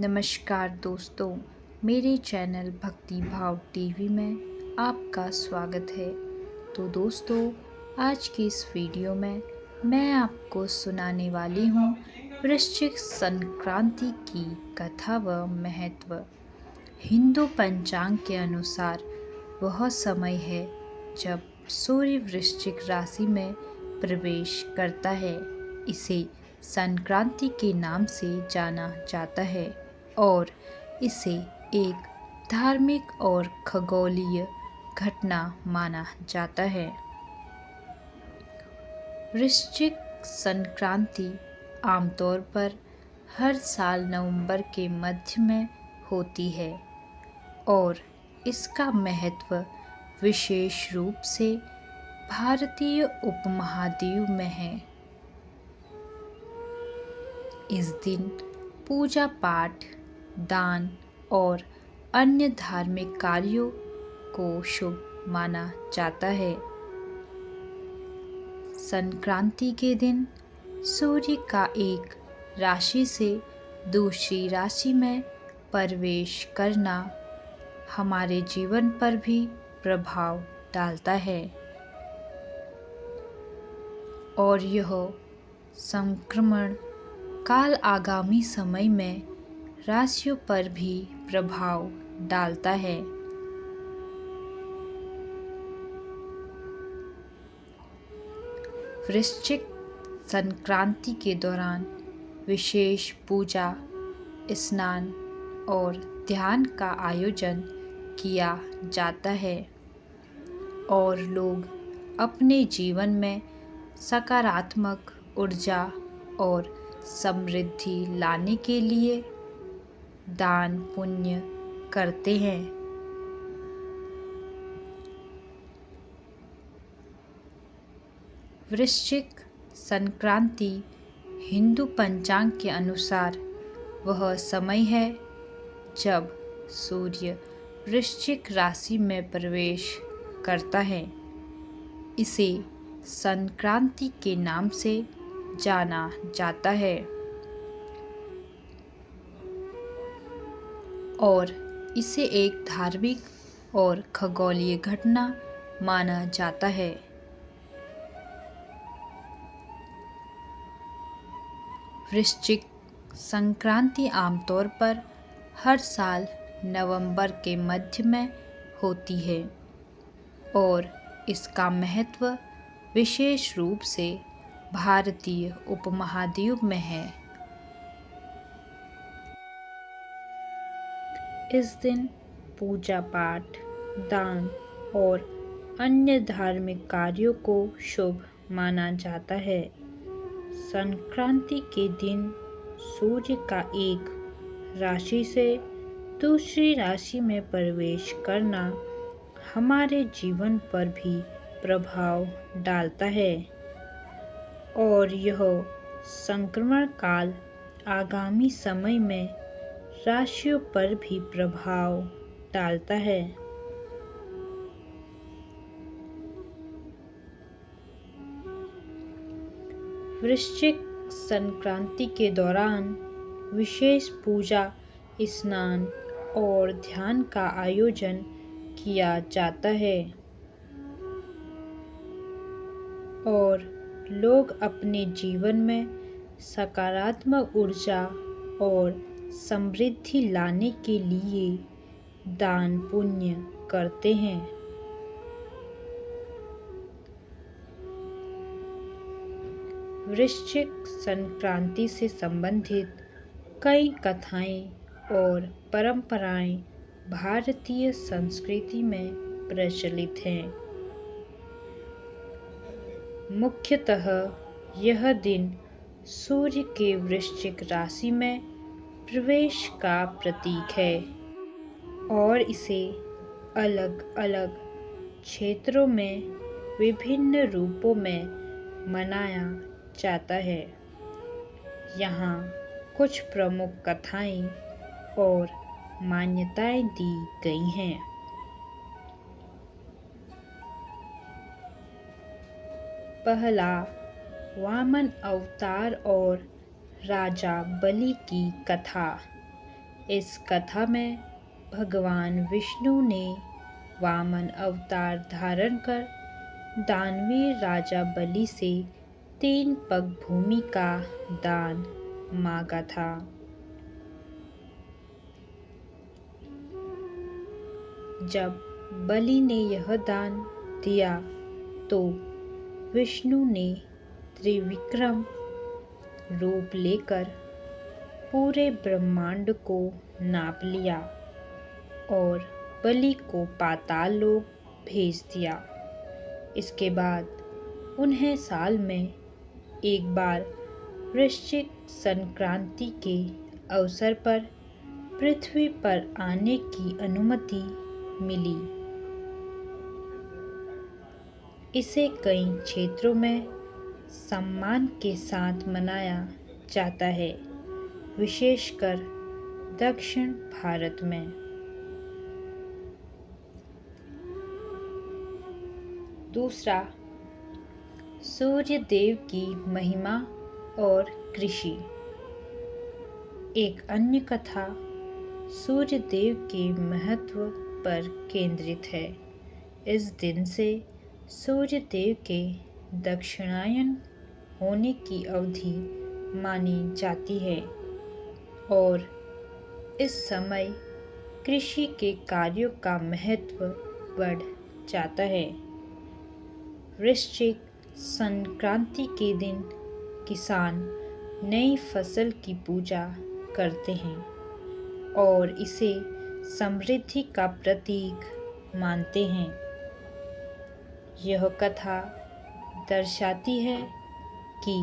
नमस्कार दोस्तों, मेरे चैनल भक्ति भाव टीवी में आपका स्वागत है। तो दोस्तों, आज की इस वीडियो में मैं आपको सुनाने वाली हूँ वृश्चिक संक्रांति की कथा व महत्व। हिंदू पंचांग के अनुसार वह समय है जब सूर्य वृश्चिक राशि में प्रवेश करता है। इसे संक्रांति के नाम से जाना जाता है और इसे एक धार्मिक और खगोलीय घटना माना जाता है। वृश्चिक संक्रांति आमतौर पर हर साल नवंबर के मध्य में होती है और इसका महत्व विशेष रूप से भारतीय उपमहाद्वीप में है। इस दिन पूजा पाठ, दान और अन्य धार्मिक कार्यों को शुभ माना जाता है। संक्रांति के दिन सूर्य का एक राशि से दूसरी राशि में प्रवेश करना हमारे जीवन पर भी प्रभाव डालता है और यह संक्रमण काल आगामी समय में राशियों पर भी प्रभाव डालता है। वृश्चिक संक्रांति के दौरान विशेष पूजा, स्नान और ध्यान का आयोजन किया जाता है और लोग अपने जीवन में सकारात्मक ऊर्जा और समृद्धि लाने के लिए दान पुण्य करते हैं। वृश्चिक संक्रांति हिंदू पंचांग के अनुसार वह समय है जब सूर्य वृश्चिक राशि में प्रवेश करता है। इसे संक्रांति के नाम से जाना जाता है और इसे एक धार्मिक और खगोलीय घटना माना जाता है। वृश्चिक संक्रांति आमतौर पर हर साल नवंबर के मध्य में होती है और इसका महत्व विशेष रूप से भारतीय उपमहाद्वीप में है। इस दिन पूजा पाठ, दान और अन्य धार्मिक कार्यों को शुभ माना जाता है। संक्रांति के दिन सूर्य का एक राशि से दूसरी राशि में प्रवेश करना हमारे जीवन पर भी प्रभाव डालता है और यह संक्रमण काल आगामी समय में राशियों पर भी प्रभाव डालता है। वृश्चिक संक्रांति के दौरान विशेष पूजा, स्नान और ध्यान का आयोजन किया जाता है और लोग अपने जीवन में सकारात्मक ऊर्जा और समृद्धि लाने के लिए दान पुण्य करते हैं। वृश्चिक संक्रांति से संबंधित कई कथाएं और परंपराएं भारतीय संस्कृति में प्रचलित हैं। मुख्यतः यह दिन सूर्य के वृश्चिक राशि में प्रवेश का प्रतीक है और इसे अलग-अलग क्षेत्रों में विभिन्न रूपों में मनाया जाता है। यहाँ कुछ प्रमुख कथाएं और मान्यताएं दी गई हैं। पहला, वामन अवतार और राजा बलि की कथा। इस कथा में भगवान विष्णु ने वामन अवतार धारण कर दानवीर राजा बलि से 3 पग भूमि का दान मांगा था। जब बलि ने यह दान दिया तो विष्णु ने त्रिविक्रम रूप लेकर पूरे ब्रह्मांड को नाप लिया और बलि को पाताल लोक भेज दिया। इसके बाद उन्हें साल में एक बार वृश्चिक संक्रांति के अवसर पर पृथ्वी पर आने की अनुमति मिली। इसे कई क्षेत्रों में सम्मान के साथ मनाया जाता है, विशेषकर दक्षिण भारत में। दूसरा, सूर्य देव की महिमा और कृषि। एक अन्य कथा सूर्य देव के महत्व पर केंद्रित है। इस दिन से सूर्य देव के दक्षिणायन होने की अवधि मानी जाती है और इस समय कृषि के कार्यों का महत्व बढ़ जाता है। वृश्चिक संक्रांति के दिन किसान नई फसल की पूजा करते हैं और इसे समृद्धि का प्रतीक मानते हैं। यह कथा दर्शाती है कि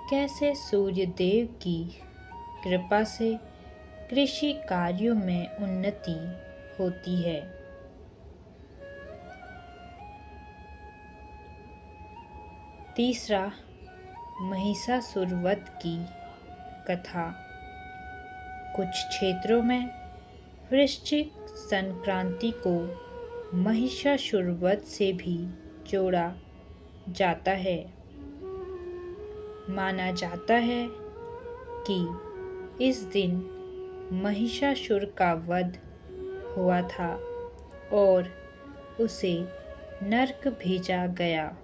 कैसे सूर्य देव की कृपा से कृषि कार्यों में उन्नति होती है। तीसरा, महिषासुर वध की कथा। कुछ क्षेत्रों में वृश्चिक संक्रांति को महिषासुर वध से भी जोड़ा जाता है। माना जाता है कि इस दिन महिषासुर का वध हुआ था और उसे नरक भेजा गया।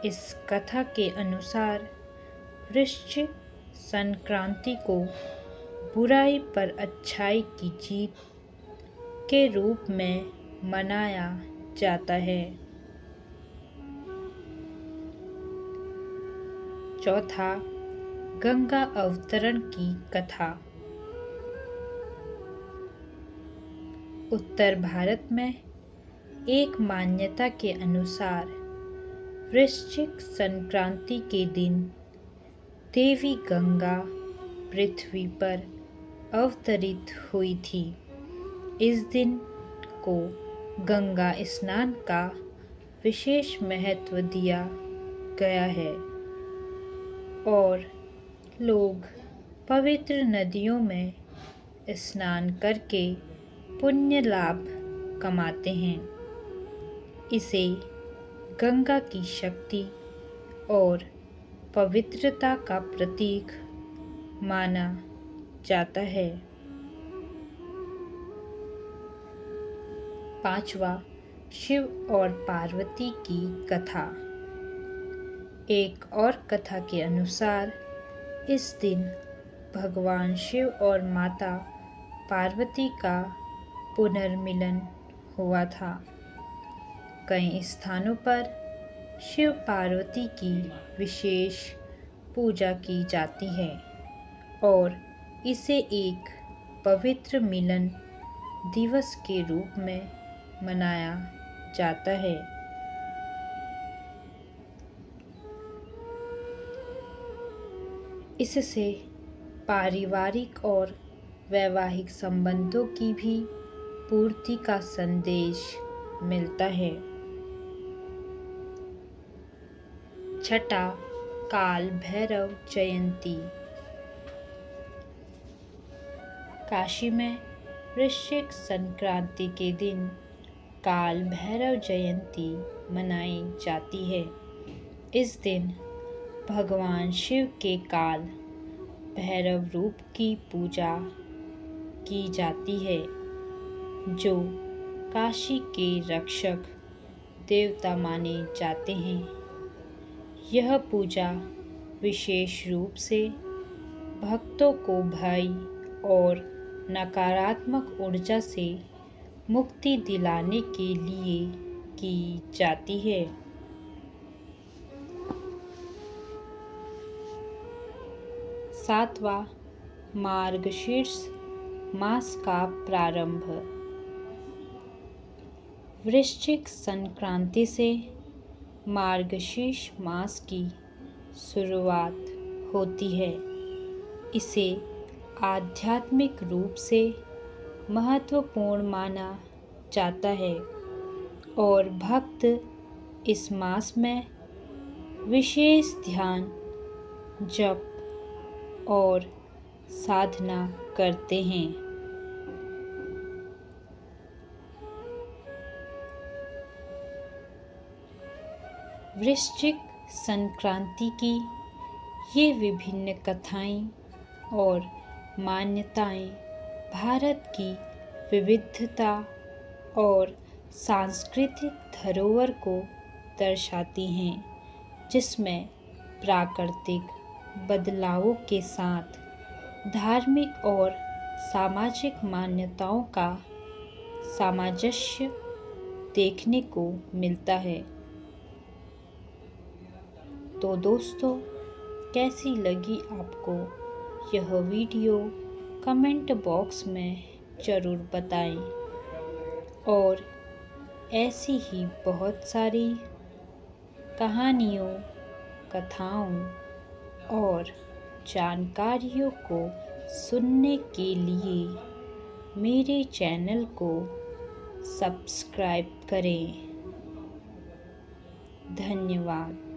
इस कथा के अनुसार वृश्चिक संक्रांति को बुराई पर अच्छाई की जीत के रूप में मनाया जाता है। चौथा, गंगा अवतरण की कथा। उत्तर भारत में एक मान्यता के अनुसार वृश्चिक संक्रांति के दिन देवी गंगा पृथ्वी पर अवतरित हुई थी। इस दिन को गंगा स्नान का विशेष महत्व दिया गया है और लोग पवित्र नदियों में स्नान करके पुण्य लाभ कमाते हैं। इसे गंगा की शक्ति और पवित्रता का प्रतीक माना जाता है। पांचवा, शिव और पार्वती की कथा। एक और कथा के अनुसार इस दिन भगवान शिव और माता पार्वती का पुनर्मिलन हुआ था। कई स्थानों पर शिव पार्वती की विशेष पूजा की जाती है और इसे एक पवित्र मिलन दिवस के रूप में मनाया जाता है। इससे पारिवारिक और वैवाहिक संबंधों की भी पूर्ति का संदेश मिलता है। छठा, काल भैरव जयंती। काशी में वृश्चिक संक्रांति के दिन काल भैरव जयंती मनाई जाती है। इस दिन भगवान शिव के काल भैरव रूप की पूजा की जाती है, जो काशी के रक्षक देवता माने जाते हैं। यह पूजा विशेष रूप से भक्तों को भय और नकारात्मक ऊर्जा से मुक्ति दिलाने के लिए की जाती है। सातवां, मार्गशीर्ष मास का प्रारंभ। वृश्चिक संक्रांति से मार्गशीर्ष मास की शुरुआत होती है। इसे आध्यात्मिक रूप से महत्वपूर्ण माना जाता है और भक्त इस मास में विशेष ध्यान, जप और साधना करते हैं। वृश्चिक संक्रांति की ये विभिन्न कथाएं और मान्यताएं भारत की विविधता और सांस्कृतिक धरोहर को दर्शाती हैं, जिसमें प्राकृतिक बदलावों के साथ धार्मिक और सामाजिक मान्यताओं का सामंजस्य देखने को मिलता है। तो दोस्तों, कैसी लगी आपको यह वीडियो कमेंट बॉक्स में ज़रूर बताएं और ऐसी ही बहुत सारी कहानियों, कथाओं और जानकारियों को सुनने के लिए मेरे चैनल को सब्सक्राइब करें। धन्यवाद।